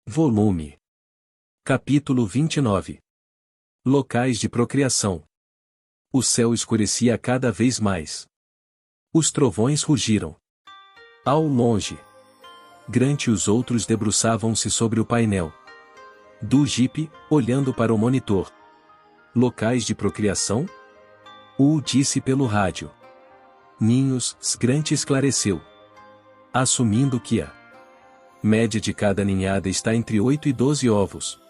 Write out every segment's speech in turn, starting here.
Volume. Capítulo 29. Locais de procriação. O céu escurecia cada vez mais. Os trovões rugiram. Ao longe, Grant e os outros debruçavam-se sobre o painel do Jeep, olhando para o monitor. Locais de procriação? O disse pelo rádio. Ninhos, Grant esclareceu. Assumindo que a média de cada ninhada está entre 8 e 12 ovos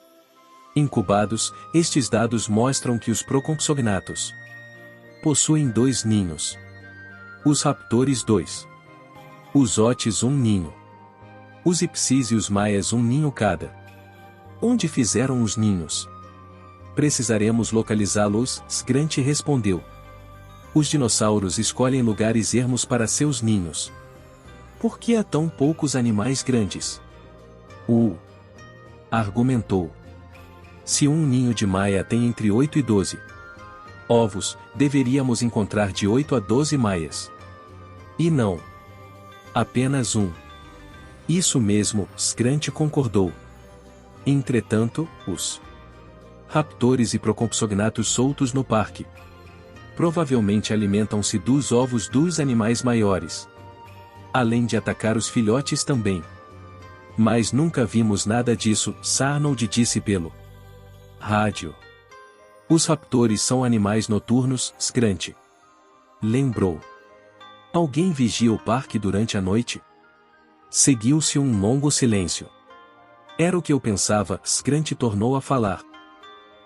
incubados, estes dados mostram que os procompsognathus possuem 2 ninhos. Os raptores 2. Os otis 1 ninho. Os ipsis e os maias 1 ninho cada. Onde fizeram os ninhos? Precisaremos localizá-los, Grant respondeu. Os dinossauros escolhem lugares ermos para seus ninhos. Por que há tão poucos animais grandes? Argumentou. Se um ninho de maia tem entre 8 e 12 ovos, deveríamos encontrar de 8 a 12 maias. E não apenas um. Isso mesmo, Grant concordou. Entretanto, os raptores e procompsognathus soltos no parque provavelmente alimentam-se dos ovos dos animais maiores, além de atacar os filhotes também. Mas nunca vimos nada disso, Sarnold disse pelo rádio. Os raptores são animais noturnos, Grant lembrou. Alguém vigia o parque durante a noite? Seguiu-se um longo silêncio. Era o que eu pensava, Grant tornou a falar.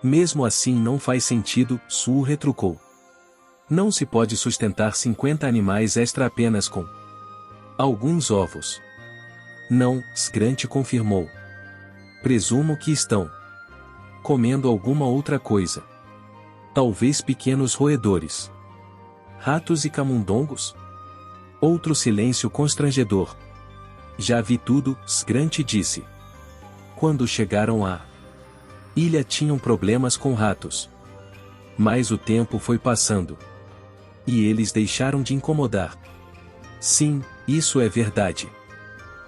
Mesmo assim não faz sentido, Sue retrucou. Não se pode sustentar 50 animais extra apenas com alguns ovos. Não, Grant confirmou. Presumo que estão comendo alguma outra coisa. Talvez pequenos roedores. Ratos e camundongos? Outro silêncio constrangedor. Já vi tudo, Grant disse. Quando chegaram à ilha tinham problemas com ratos. Mas o tempo foi passando. E eles deixaram de incomodar. Sim, isso é verdade.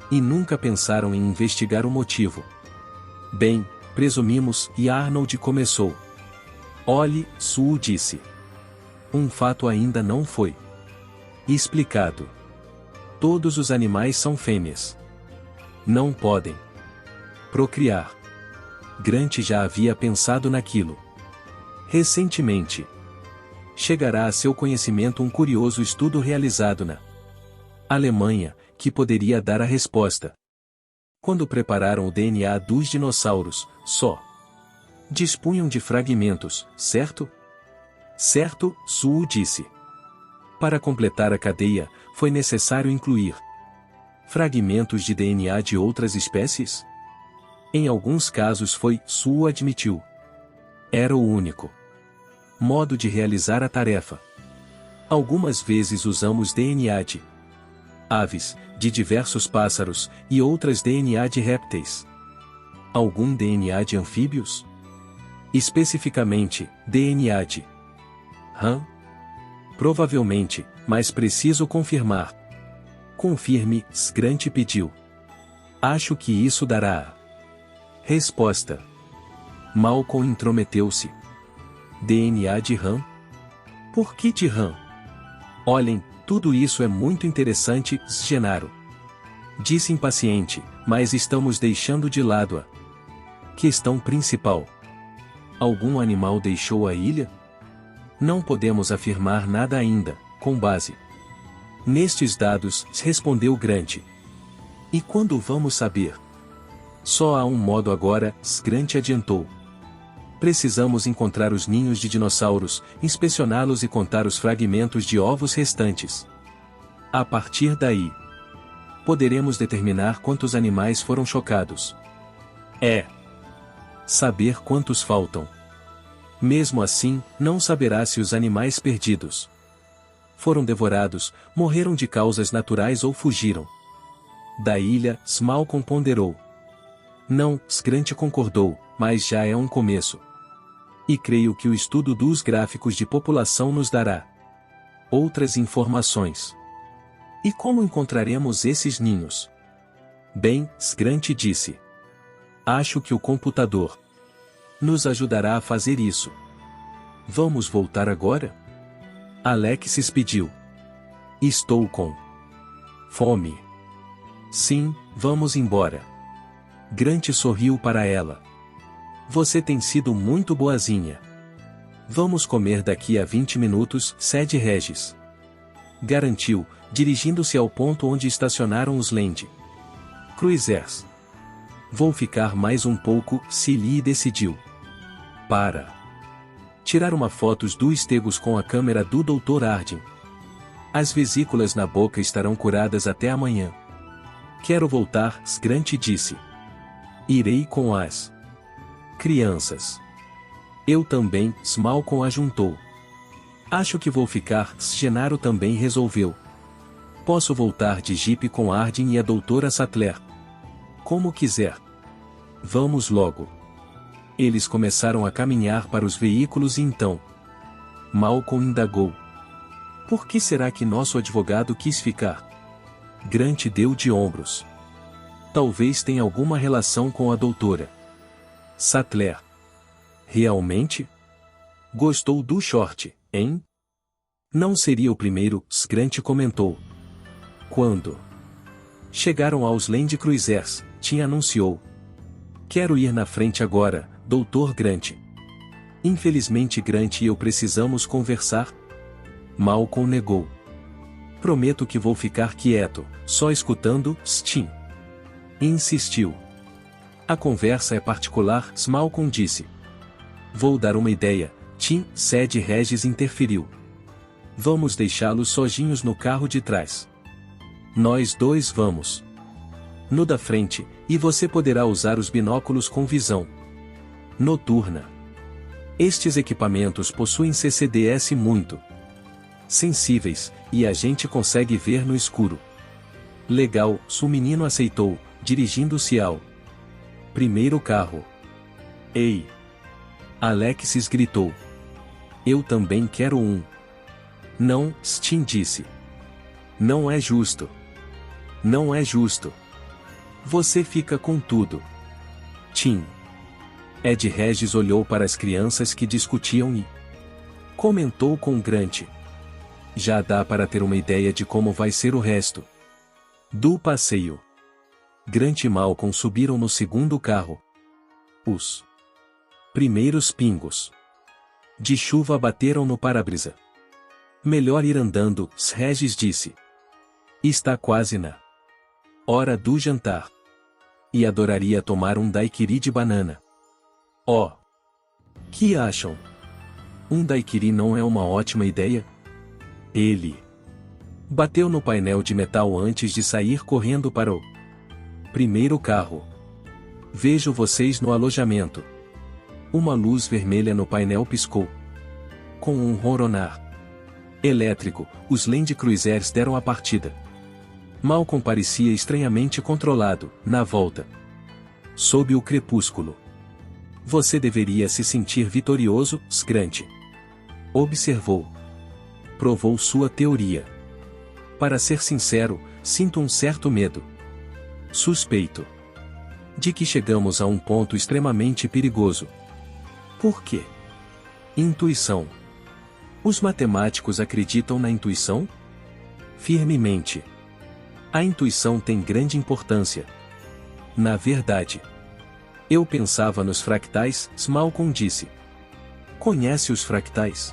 E nunca pensaram em investigar o motivo. Bem, presumimos, e Arnold começou. Olhe, Sue disse. Um fato ainda não foi explicado. Todos os animais são fêmeas. Não podem procriar. Grant já havia pensado naquilo. Recentemente, chegará a seu conhecimento um curioso estudo realizado na Alemanha, que poderia dar a resposta. Quando prepararam o DNA dos dinossauros, só dispunham de fragmentos, certo? Certo, Sue disse. Para completar a cadeia, foi necessário incluir fragmentos de DNA de outras espécies? Em alguns casos foi, Sue admitiu. Era o único modo de realizar a tarefa. Algumas vezes usamos DNA de aves, de diversos pássaros, e outras DNA de répteis. Algum DNA de anfíbios? Especificamente, DNA de rã? Provavelmente, mas preciso confirmar. Confirme, Grant pediu. Acho que isso dará a resposta. Malcolm intrometeu-se. DNA de rã? Por que de rã? Olhem, tudo isso é muito interessante, Gennaro disse impaciente, mas estamos deixando de lado a questão principal. Algum animal deixou a ilha? Não podemos afirmar nada ainda, com base nestes dados, respondeu Grant. E quando vamos saber? Só há um modo agora, Grant adiantou. Precisamos encontrar os ninhos de dinossauros, inspecioná-los e contar os fragmentos de ovos restantes. A partir daí, poderemos determinar quantos animais foram chocados. Saber quantos faltam. Mesmo assim, não saberá se os animais perdidos foram devorados, morreram de causas naturais ou fugiram da ilha, Malcolm ponderou. Não, Grant concordou, mas já é um começo. E creio que o estudo dos gráficos de população nos dará outras informações. E como encontraremos esses ninhos? Bem, Grant disse. Acho que o computador nos ajudará a fazer isso. Vamos voltar agora? Alexis pediu. Estou com fome. Sim, vamos embora. Grant sorriu para ela. Você tem sido muito boazinha. Vamos comer daqui a 20 minutos, cede Regis. Garantiu, dirigindo-se ao ponto onde estacionaram os Land Cruisers. Vou ficar mais um pouco, Cilly decidiu. Para tirar uma fotos do Stegos com a câmera do Dr. Harding. As vesículas na boca estarão curadas até amanhã. Quero voltar, Grant disse. Irei com as crianças. Eu também, Malcolm ajuntou. Acho que vou ficar, Gennaro também resolveu. Posso voltar de jipe com Harding e a doutora Sattler. Como quiser. Vamos logo. Eles começaram a caminhar para os veículos e então Malcolm indagou. Por que será que nosso advogado quis ficar? Grant deu de ombros. Talvez tenha alguma relação com a doutora Sattler. Realmente? Gostou do short, hein? Não seria o primeiro, Grant comentou. Quando chegaram aos Land Cruisers, Tim anunciou. Quero ir na frente agora, Dr. Grant. Infelizmente Grant e eu precisamos conversar. Malcolm negou. Prometo que vou ficar quieto, só escutando, Tim. Insistiu. A conversa é particular, Malcolm disse. Vou dar uma ideia, Tim, cede Regis interferiu. Vamos deixá-los sozinhos no carro de trás. Nós dois vamos no da frente, e você poderá usar os binóculos com visão noturna. Estes equipamentos possuem CCDS muito sensíveis, e a gente consegue ver no escuro. Legal, o menino aceitou, dirigindo-se ao primeiro carro. Ei! Alexis gritou. Eu também quero um. Não, Tim disse. Não é justo. Não é justo. Você fica com tudo. Tim. Ed Regis olhou para as crianças que discutiam e comentou com Grant. Já dá para ter uma ideia de como vai ser o resto do passeio. Grant e Malcolm subiram no segundo carro. Os primeiros pingos de chuva bateram no para-brisa. Melhor ir andando, Regis disse. Está quase na hora do jantar. E adoraria tomar um daiquiri de banana. Oh! Que acham? Um daiquiri não é uma ótima ideia? Ele bateu no painel de metal antes de sair correndo para o primeiro carro. Vejo vocês no alojamento. Uma luz vermelha no painel piscou. Com um ronronar elétrico, os Land Cruisers deram a partida. Malcolm parecia estranhamente controlado, na volta. Sob o crepúsculo. Você deveria se sentir vitorioso, Grant. Observou. Provou sua teoria. Para ser sincero, sinto um certo medo. Suspeito. De que chegamos a um ponto extremamente perigoso. Por quê? Intuição. Os matemáticos acreditam na intuição? Firmemente. A intuição tem grande importância. Na verdade. Eu pensava nos fractais, Malcolm disse. Conhece os fractais?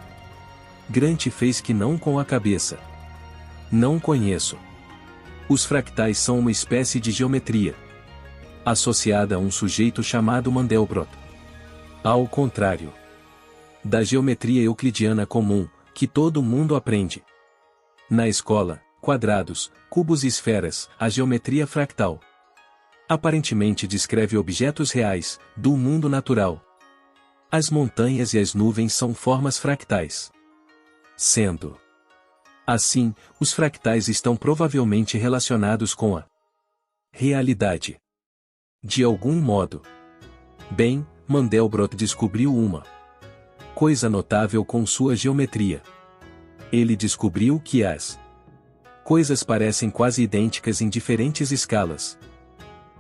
Grant fez que não com a cabeça. Não conheço. Os fractais são uma espécie de geometria associada a um sujeito chamado Mandelbrot. Ao contrário da geometria euclidiana comum, que todo mundo aprende na escola, quadrados, cubos e esferas, a geometria fractal aparentemente descreve objetos reais, do mundo natural. As montanhas e as nuvens são formas fractais. Sendo assim, os fractais estão provavelmente relacionados com a realidade. De algum modo. Bem, Mandelbrot descobriu uma coisa notável com sua geometria. Ele descobriu que as coisas parecem quase idênticas em diferentes escalas.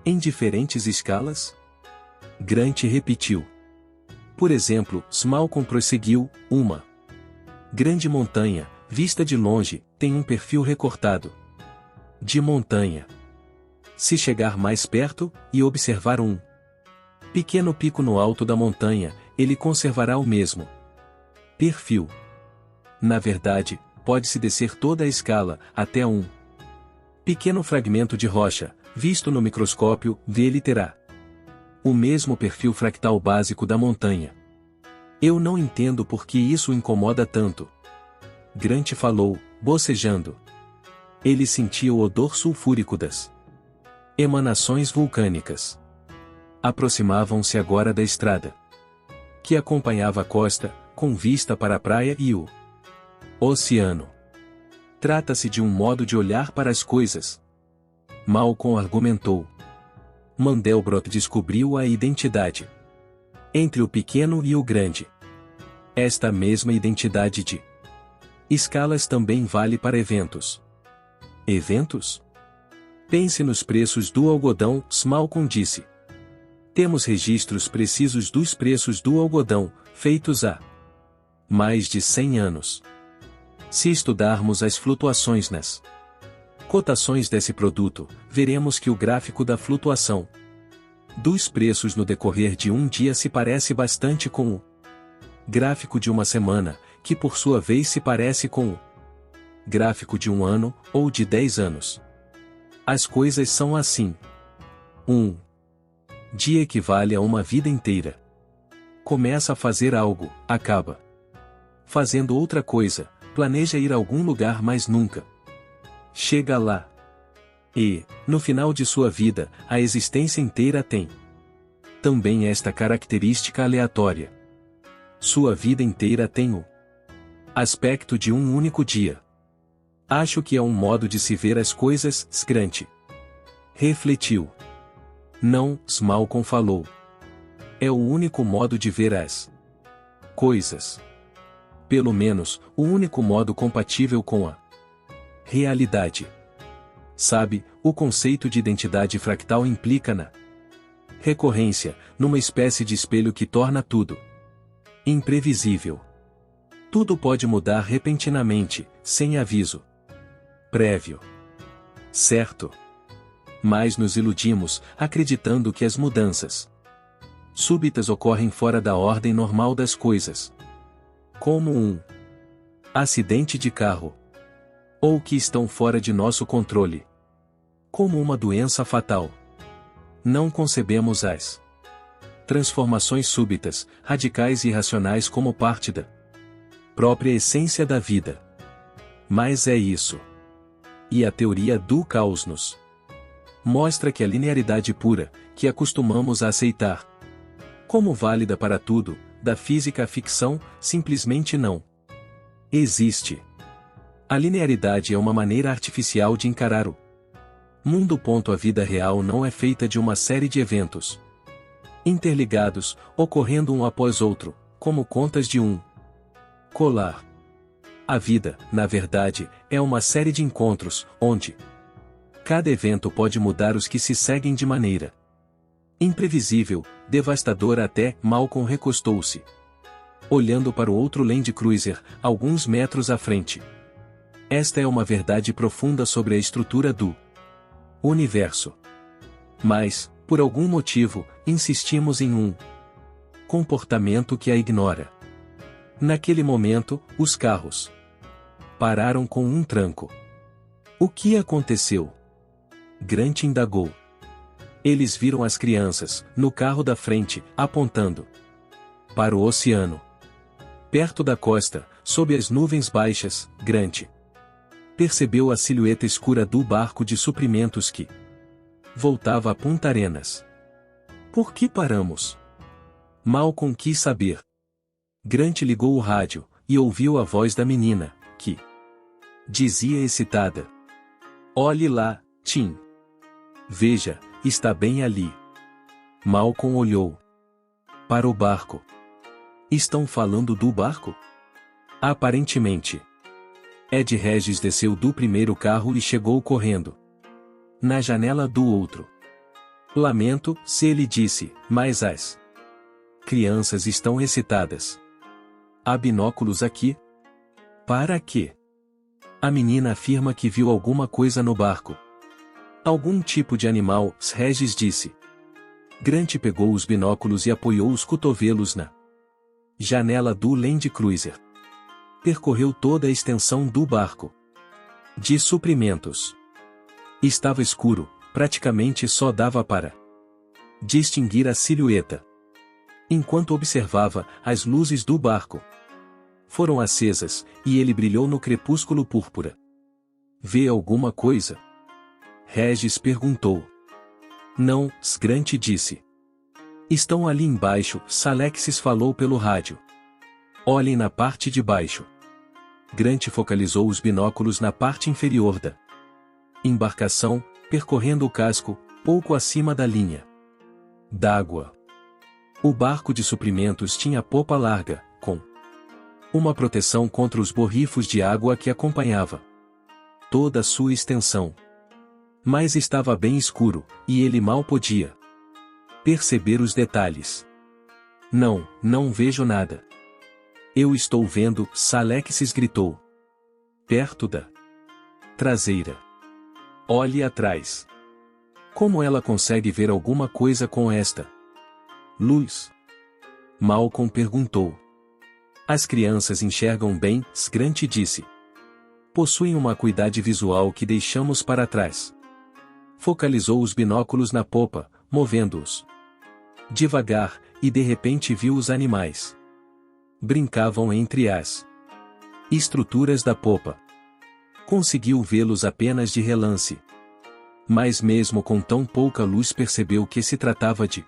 Em diferentes escalas? Grant repetiu. Por exemplo, Malcolm prosseguiu, uma grande montanha, vista de longe, tem um perfil recortado de montanha. Se chegar mais perto, e observar um pequeno pico no alto da montanha, ele conservará o mesmo perfil. Na verdade, pode-se descer toda a escala, até um pequeno fragmento de rocha, visto no microscópio, dele terá o mesmo perfil fractal básico da montanha. Eu não entendo por que isso o incomoda tanto. Grant falou, bocejando. Ele sentia o odor sulfúrico das emanações vulcânicas. Aproximavam-se agora da estrada, que acompanhava a costa, com vista para a praia e o oceano. Trata-se de um modo de olhar para as coisas. Malcolm argumentou. Mandelbrot descobriu a identidade entre o pequeno e o grande. Esta mesma identidade de escalas também vale para eventos. Eventos? Pense nos preços do algodão, Malcolm disse. Temos registros precisos dos preços do algodão, feitos há mais de 100 anos. Se estudarmos as flutuações nas cotações desse produto, veremos que o gráfico da flutuação dos preços no decorrer de um dia se parece bastante com o gráfico de uma semana, que por sua vez se parece com o gráfico de um ano, ou de 10 anos. As coisas são assim. Um dia equivale a uma vida inteira. Começa a fazer algo, acaba fazendo outra coisa, planeja ir a algum lugar mas nunca chega lá. E, no final de sua vida, a existência inteira tem também esta característica aleatória. Sua vida inteira tem o aspecto de um único dia. Acho que é um modo de se ver as coisas, Grant refletiu. Não, Malcolm falou. É o único modo de ver as coisas. Pelo menos, o único modo compatível com a realidade. Sabe, o conceito de identidade fractal implica na recorrência, numa espécie de espelho que torna tudo imprevisível. Tudo pode mudar repentinamente, sem aviso prévio. Certo? Mas nos iludimos, acreditando que as mudanças súbitas ocorrem fora da ordem normal das coisas. Como um acidente de carro. Ou que estão fora de nosso controle. Como uma doença fatal. Não concebemos as transformações súbitas, radicais e irracionais como parte da própria essência da vida. Mas é isso. E a teoria do caos nos mostra que a linearidade pura, que acostumamos a aceitar como válida para tudo, da física à ficção, simplesmente não existe. A linearidade é uma maneira artificial de encarar o mundo. A vida real não é feita de uma série de eventos interligados, ocorrendo um após outro, como contas de um colar. A vida, na verdade, é uma série de encontros, onde cada evento pode mudar os que se seguem de maneira imprevisível, devastadora até. Malcolm recostou-se, olhando para o outro Land Cruiser, alguns metros à frente. Esta é uma verdade profunda sobre a estrutura do universo. Mas, por algum motivo, insistimos em um comportamento que a ignora. Naquele momento, os carros pararam com um tranco. O que aconteceu? Grant indagou. Eles viram as crianças, no carro da frente, apontando para o oceano. Perto da costa, sob as nuvens baixas, Grant percebeu a silhueta escura do barco de suprimentos que voltava a Punta Arenas. Por que paramos? Malcolm quis saber. Grant ligou o rádio, e ouviu a voz da menina, que dizia excitada: "Olhe lá, Tim. Veja, está bem ali." Malcolm olhou para o barco. Estão falando do barco? Aparentemente. Ed Regis desceu do primeiro carro e chegou correndo na janela do outro. Lamento, se ele disse, mas as crianças estão excitadas. Há binóculos aqui? Para quê? A menina afirma que viu alguma coisa no barco. Algum tipo de animal, Regis disse. Grant pegou os binóculos e apoiou os cotovelos na janela do Land Cruiser. Percorreu toda a extensão do barco de suprimentos. Estava escuro, praticamente só dava para distinguir a silhueta. Enquanto observava, as luzes do barco foram acesas, e ele brilhou no crepúsculo púrpura. Vê alguma coisa? Regis perguntou. Não, Grant disse. Estão ali embaixo, Alexis falou pelo rádio. Olhem na parte de baixo. Grant focalizou os binóculos na parte inferior da embarcação, percorrendo o casco, pouco acima da linha d'água. O barco de suprimentos tinha popa larga, com uma proteção contra os borrifos de água que acompanhava toda a sua extensão. Mas estava bem escuro, e ele mal podia perceber os detalhes. Não vejo nada. Eu estou vendo, Alexis gritou. Perto da traseira. Olhe atrás. Como ela consegue ver alguma coisa com esta luz? Malcolm perguntou. As crianças enxergam bem, Grant disse. Possuem uma acuidade visual que deixamos para trás. Focalizou os binóculos na popa, movendo-os devagar, e de repente viu os animais. Brincavam entre as estruturas da popa. Conseguiu vê-los apenas de relance. Mas mesmo com tão pouca luz percebeu que se tratava de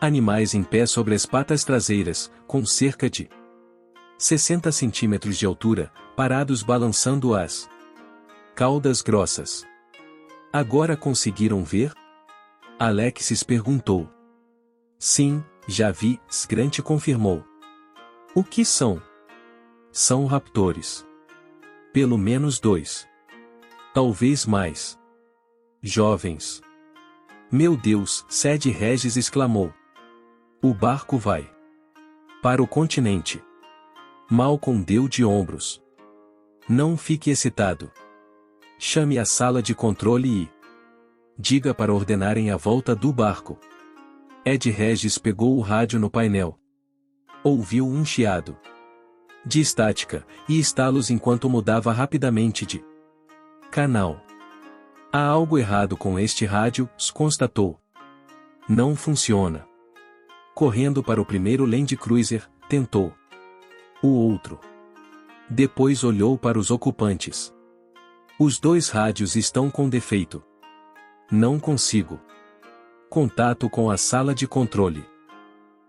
animais em pé sobre as patas traseiras, com cerca de 60 centímetros de altura, parados balançando as caudas grossas. Agora conseguiram ver? Alexis perguntou. Sim, já vi, Grant confirmou. O que são? São raptores. Pelo menos 2. Talvez mais. Jovens. Meu Deus, Regis exclamou. O barco vai para o continente. Malcolm deu de ombros. Não fique excitado. Chame a sala de controle e diga para ordenarem a volta do barco. Regis pegou o rádio no painel. Ouviu um chiado de estática, e estalos enquanto mudava rapidamente de canal. Há algo errado com este rádio, constatou. Não funciona. Correndo para o primeiro Land Cruiser, tentou. O outro. Depois olhou para os ocupantes. Os 2 rádios estão com defeito. Não consigo. Contato com a sala de controle.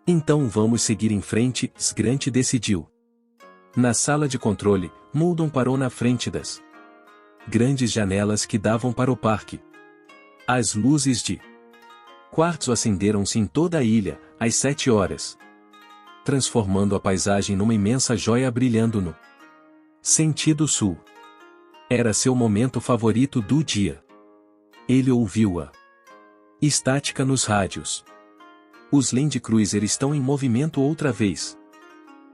Então vamos seguir em frente, Grant decidiu. Na sala de controle, Muldoon parou na frente das grandes janelas que davam para o parque. As luzes de quartzo acenderam-se em toda a ilha, às 7 horas. Transformando a paisagem numa imensa joia brilhando no sentido sul. Era seu momento favorito do dia. Ele ouviu-a estática nos rádios. Os Land Cruiser estão em movimento outra vez.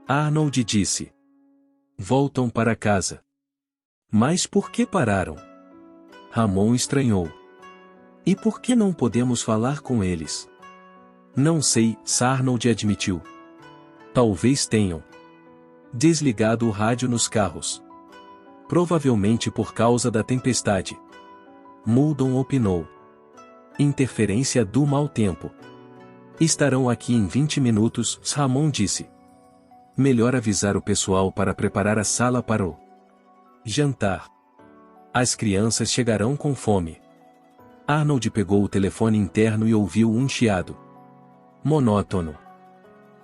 Arnold disse. Voltam para casa. Mas por que pararam? Ramon estranhou. E por que não podemos falar com eles? Não sei, Arnold admitiu. Talvez tenham desligado o rádio nos carros. Provavelmente por causa da tempestade. Muldoon opinou. Interferência do mau tempo. Estarão aqui em 20 minutos, Ramon disse. Melhor avisar o pessoal para preparar a sala para o jantar. As crianças chegarão com fome. Arnold pegou o telefone interno e ouviu um chiado monótono.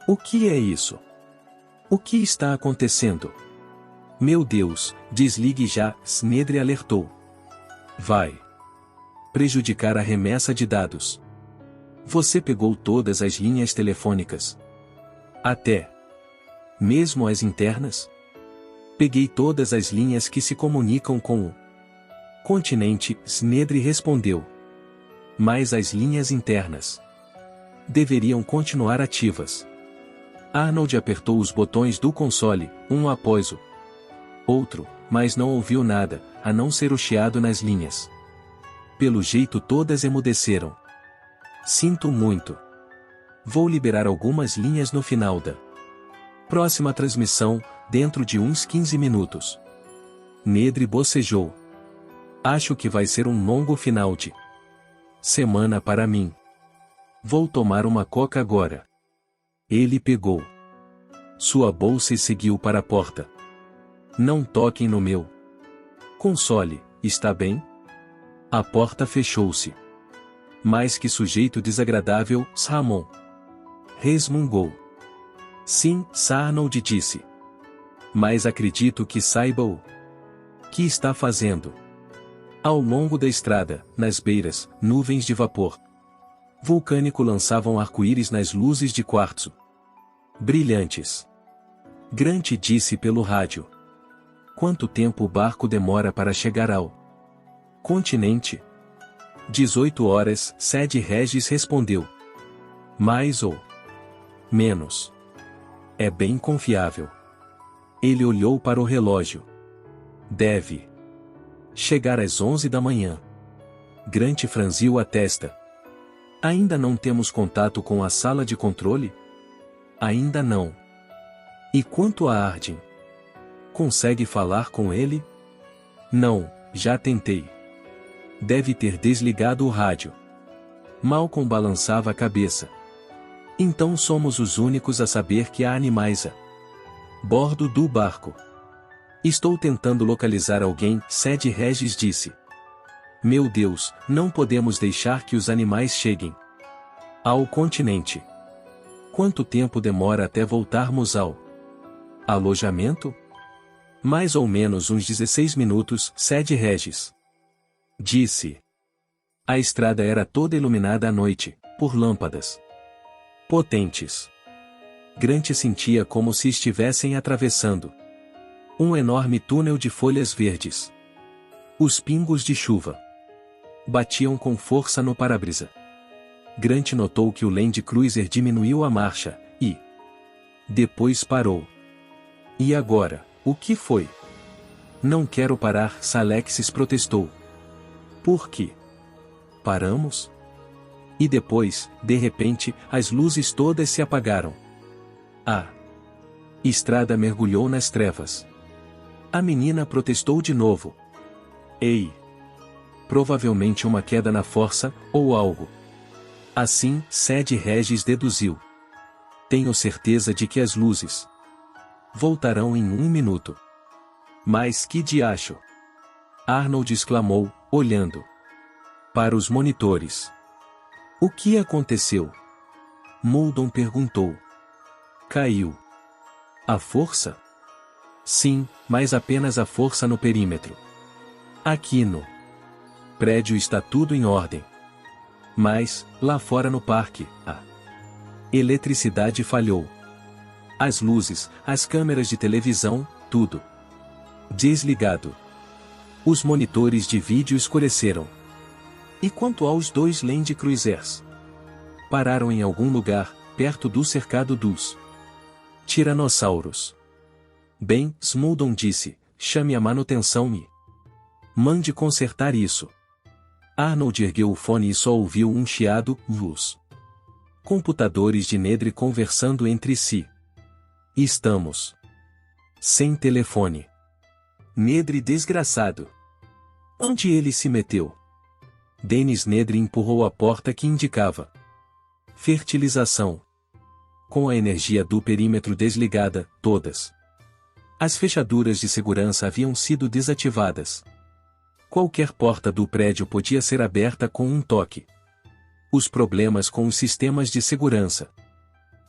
O que é isso? O que está acontecendo? Meu Deus, desligue já, Snedre alertou. Vai prejudicar a remessa de dados. Você pegou todas as linhas telefônicas? Até mesmo as internas? Peguei todas as linhas que se comunicam com o continente, Snedre respondeu. Mas as linhas internas deveriam continuar ativas. Arnold apertou os botões do console, um após o outro, mas não ouviu nada, a não ser o chiado nas linhas. Pelo jeito todas emudeceram. Sinto muito. Vou liberar algumas linhas no final da próxima transmissão, dentro de uns 15 minutos. Nedry bocejou. Acho que vai ser um longo final de semana para mim. Vou tomar uma coca agora. Ele pegou sua bolsa e seguiu para a porta. Não toquem no meu console, está bem? A porta fechou-se. Mas que sujeito desagradável, Ramon. Resmungou. Sim, Arnold disse. Mas acredito que saiba o que está fazendo. Ao longo da estrada, nas beiras, nuvens de vapor vulcânico lançavam arco-íris nas luzes de quartzo brilhantes. Grant disse pelo rádio. Quanto tempo o barco demora para chegar ao continente? 18 horas, Ced Regis respondeu. Mais ou menos. É bem confiável. Ele olhou para o relógio. Deve chegar às 11 da manhã. Grant franziu a testa. Ainda não temos contato com a sala de controle? Ainda não. E quanto a Arden? Consegue falar com ele? Não, já tentei. Deve ter desligado o rádio. Malcolm balançava a cabeça. Então somos os únicos a saber que há animais a bordo do barco. Estou tentando localizar alguém, Ced Regis disse. Meu Deus, não podemos deixar que os animais cheguem ao continente. Quanto tempo demora até voltarmos ao alojamento? Mais ou menos uns 16 minutos, Ced Regis disse. A estrada era toda iluminada à noite, por lâmpadas potentes. Grant sentia como se estivessem atravessando um enorme túnel de folhas verdes. Os pingos de chuva batiam com força no para-brisa. Grant notou que o Land Cruiser diminuiu a marcha, e depois parou. E agora, o que foi? Não quero parar, Alexis protestou. Por quê? Paramos? E depois, de repente, as luzes todas se apagaram. A estrada mergulhou nas trevas. A menina protestou de novo. Ei! Provavelmente uma queda na força, ou algo. Assim, Ced Regis deduziu. Tenho certeza de que as luzes voltarão em 1 minuto. Mas que diacho! Arnold exclamou, olhando para os monitores. O que aconteceu? Muldoon perguntou. Caiu. A força? Sim, mas apenas a força no perímetro. Aqui no prédio está tudo em ordem. Mas, lá fora no parque, a eletricidade falhou. As luzes, as câmeras de televisão, tudo desligado. Os monitores de vídeo escureceram. E quanto aos 2 Land Cruisers? Pararam em algum lugar, perto do cercado dos tiranossauros. Bem, Muldoon disse, chame a manutenção e mande consertar isso. Arnold ergueu o fone e só ouviu um chiado, luz. Computadores de Nedry conversando entre si. Estamos sem telefone. Nedry desgraçado. Onde ele se meteu? Dennis Nedry empurrou a porta que indicava fertilização. Com a energia do perímetro desligada, todas as fechaduras de segurança haviam sido desativadas. Qualquer porta do prédio podia ser aberta com um toque. Os problemas com os sistemas de segurança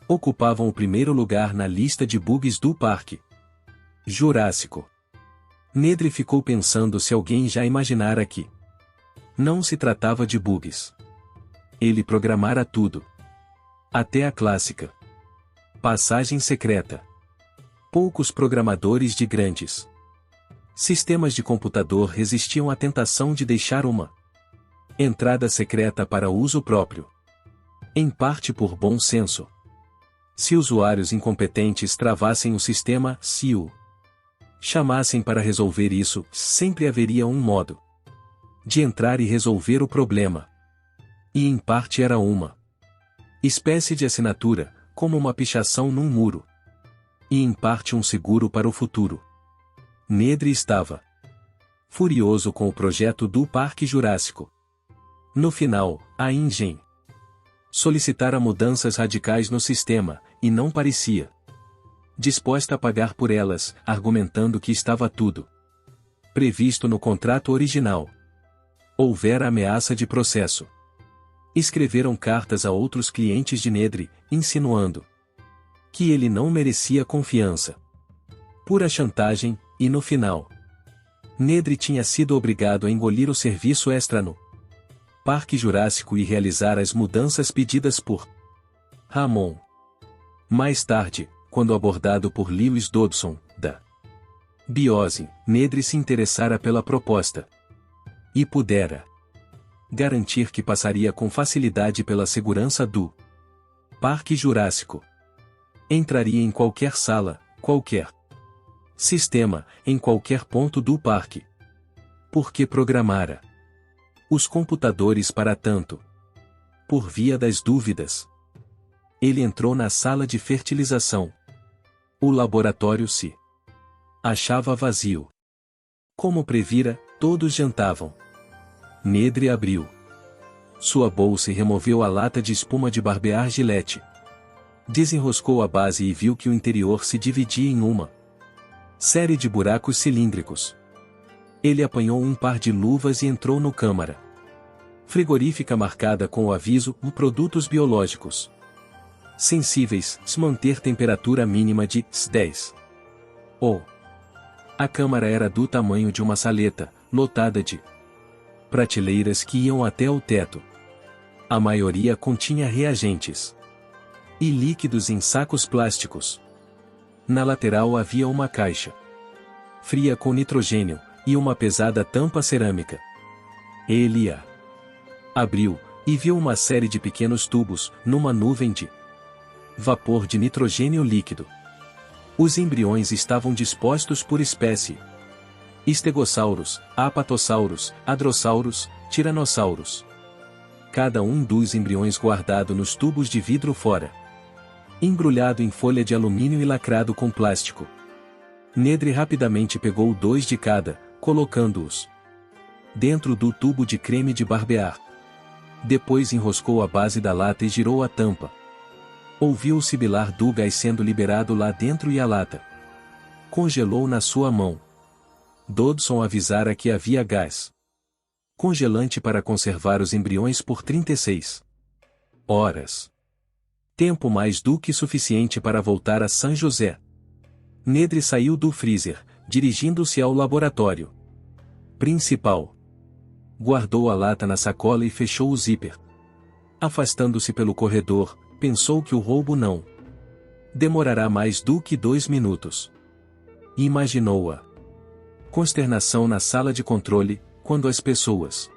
ocupavam o primeiro lugar na lista de bugs do Parque Jurássico. Nedry ficou pensando se alguém já imaginara que não se tratava de bugs. Ele programara tudo. Até a clássica passagem secreta. Poucos programadores de grandes sistemas de computador resistiam à tentação de deixar uma Entrada secreta para uso próprio. Em parte por bom senso. Se usuários incompetentes travassem o sistema, se o chamassem para resolver isso, sempre haveria um modo de entrar e resolver o problema. E em parte era uma espécie de assinatura, como uma pichação num muro. E em parte um seguro para o futuro. Nedry estava furioso com o projeto do Parque Jurássico. No final, a InGen solicitara mudanças radicais no sistema, e não parecia disposta a pagar por elas, argumentando que estava tudo previsto no contrato original. Houvera ameaça de processo. Escreveram cartas a outros clientes de Nedry, insinuando que ele não merecia confiança. Pura chantagem, e no final, Nedry tinha sido obrigado a engolir o serviço extra no Parque Jurássico e realizar as mudanças pedidas por Ramon. Mais tarde, quando abordado por Lewis Dodson, da Biose, Nedry se interessara pela proposta. E pudera garantir que passaria com facilidade pela segurança do Parque Jurássico. Entraria em qualquer sala, qualquer sistema, em qualquer ponto do parque. Porque programara os computadores para tanto. Por via das dúvidas, ele entrou na sala de fertilização. O laboratório se achava vazio. Como previra, todos jantavam. Nedry abriu sua bolsa e removeu a lata de espuma de barbear Gillette. Desenroscou a base e viu que o interior se dividia em uma série de buracos cilíndricos. Ele apanhou um par de luvas e entrou no câmara frigorífica marcada com o aviso produtos biológicos sensíveis, se manter temperatura mínima de 10. A câmara era do tamanho de uma saleta, lotada de prateleiras que iam até o teto. A maioria continha reagentes e líquidos em sacos plásticos. Na lateral havia uma caixa fria com nitrogênio, e uma pesada tampa cerâmica. Ele a abriu, e viu uma série de pequenos tubos, numa nuvem de vapor de nitrogênio líquido. Os embriões estavam dispostos por espécie: Stegosaurus, Apatosaurus, Hadrosaurus, Tiranossauros. Cada um dos embriões guardado nos tubos de vidro fora, embrulhado em folha de alumínio e lacrado com plástico. Nedry rapidamente pegou 2 de cada, colocando-os dentro do tubo de creme de barbear. Depois enroscou a base da lata e girou a tampa. Ouviu o sibilar do gás sendo liberado lá dentro e a lata congelou na sua mão. Dodson avisara que havia gás congelante para conservar os embriões por 36 horas. Tempo mais do que suficiente para voltar a San José. Nedry saiu do freezer, dirigindo-se ao laboratório principal. Guardou a lata na sacola e fechou o zíper. Afastando-se pelo corredor, pensou que o roubo não demorará mais do que 2 minutos. Imaginou a consternação na sala de controle, quando as pessoas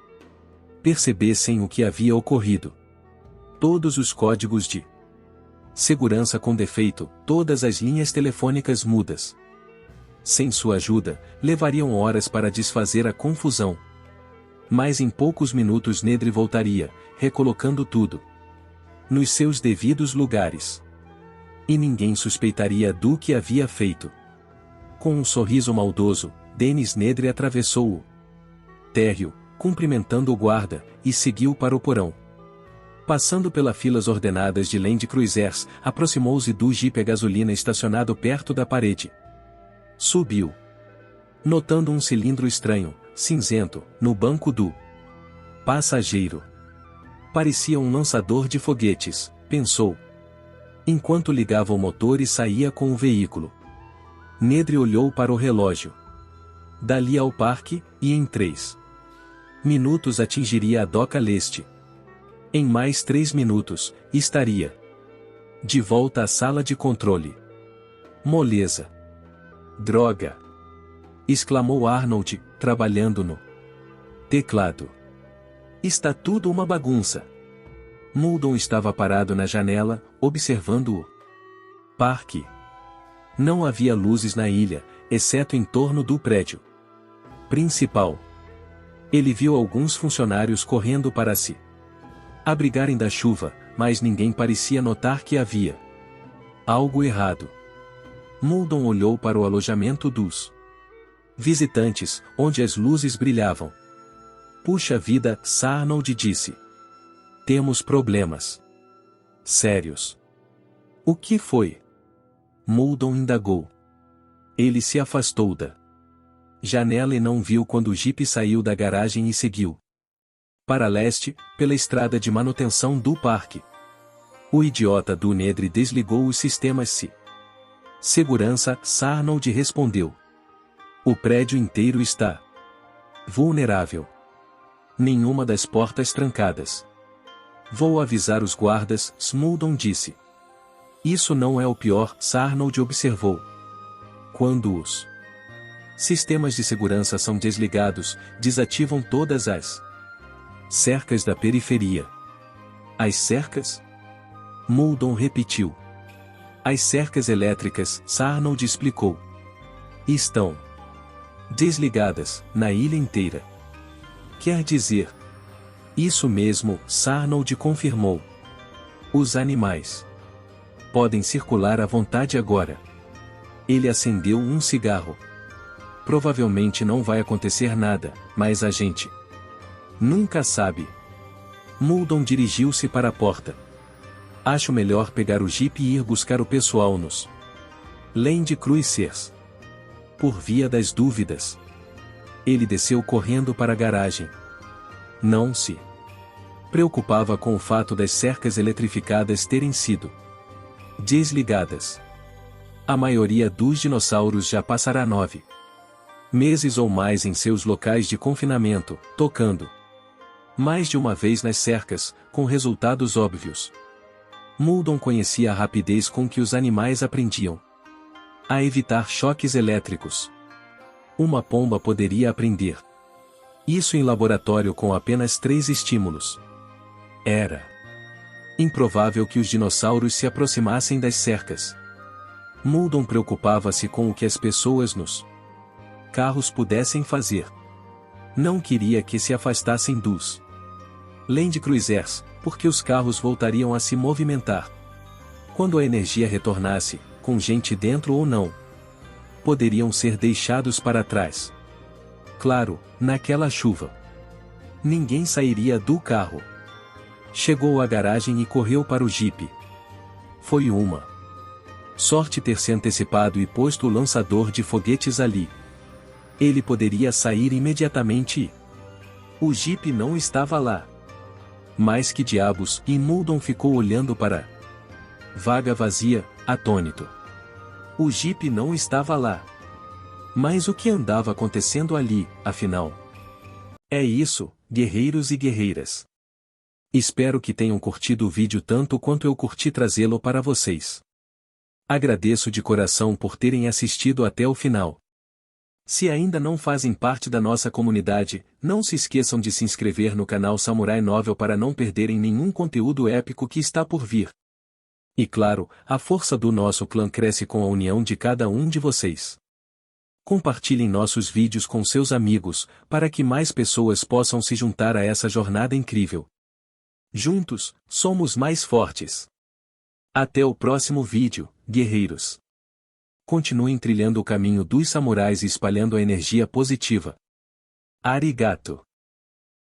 percebessem o que havia ocorrido. Todos os códigos de segurança com defeito, todas as linhas telefônicas mudas. Sem sua ajuda, levariam horas para desfazer a confusão. Mas em poucos minutos Nedry voltaria, recolocando tudo nos seus devidos lugares. E ninguém suspeitaria do que havia feito. Com um sorriso maldoso, Dennis Nedry atravessou o térreo, cumprimentando o guarda, e seguiu para o porão. Passando pelas filas ordenadas de Land Cruisers, aproximou-se do jipe a gasolina estacionado perto da parede. Subiu. Notando um cilindro estranho, cinzento, no banco do passageiro. Parecia um lançador de foguetes, pensou. Enquanto ligava o motor e saía com o veículo. Nedry olhou para o relógio. Dali ao parque, e em 3 minutos atingiria a doca leste. Em mais 3 minutos, estaria de volta à sala de controle. Moleza. Droga! Exclamou Arnold, trabalhando no teclado. Está tudo uma bagunça. Muldon estava parado na janela, observando o parque. Não havia luzes na ilha, exceto em torno do prédio principal. Ele viu alguns funcionários correndo para se abrigarem da chuva, mas ninguém parecia notar que havia algo errado. Muldon olhou para o alojamento dos visitantes, onde as luzes brilhavam. Puxa vida, Sarnold disse. Temos problemas sérios. O que foi? Muldon indagou. Ele se afastou da janela e não viu quando o jipe saiu da garagem e seguiu para leste, pela estrada de manutenção do parque. O idiota do Nedry desligou os sistemas de segurança, Sarnold respondeu. O prédio inteiro está vulnerável. Nenhuma das portas trancadas. Vou avisar os guardas, Muldon disse. Isso não é o pior, Sarnold observou. Quando os sistemas de segurança são desligados, desativam todas as cercas da periferia. As cercas? Muldon repetiu. As cercas elétricas, Sarnold explicou. Estão desligadas, na ilha inteira. Quer dizer? Isso mesmo, Sarnold confirmou. Os animais podem circular à vontade agora. Ele acendeu um cigarro. Provavelmente não vai acontecer nada, mas a gente nunca sabe. Muldon dirigiu-se para a porta. Acho melhor pegar o jipe e ir buscar o pessoal nos Land Cruisers. Por via das dúvidas. Ele desceu correndo para a garagem. Não se preocupava com o fato das cercas eletrificadas terem sido desligadas. A maioria dos dinossauros já passará 9 meses ou mais em seus locais de confinamento, tocando mais de uma vez nas cercas, com resultados óbvios. Muldon conhecia a rapidez com que os animais aprendiam a evitar choques elétricos. Uma pomba poderia aprender isso em laboratório com apenas 3 estímulos. Era improvável que os dinossauros se aproximassem das cercas. Muldon preocupava-se com o que as pessoas nos carros pudessem fazer. Não queria que se afastassem dos Land Cruisers, porque os carros voltariam a se movimentar. Quando a energia retornasse, com gente dentro ou não, poderiam ser deixados para trás. Claro, naquela chuva. Ninguém sairia do carro. Chegou à garagem e correu para o jipe. Foi uma sorte ter se antecipado e posto o lançador de foguetes ali. Ele poderia sair imediatamente e o jipe não estava lá. Mas que diabos, e Muldon ficou olhando para a vaga vazia, atônito. O jipe não estava lá. Mas o que andava acontecendo ali, afinal? É isso, guerreiros e guerreiras. Espero que tenham curtido o vídeo tanto quanto eu curti trazê-lo para vocês. Agradeço de coração por terem assistido até o final. Se ainda não fazem parte da nossa comunidade, não se esqueçam de se inscrever no canal Samurai Novel para não perderem nenhum conteúdo épico que está por vir. E claro, a força do nosso clã cresce com a união de cada um de vocês. Compartilhem nossos vídeos com seus amigos, para que mais pessoas possam se juntar a essa jornada incrível. Juntos, somos mais fortes. Até o próximo vídeo, guerreiros. Continuem trilhando o caminho dos samurais e espalhando a energia positiva. Arigato.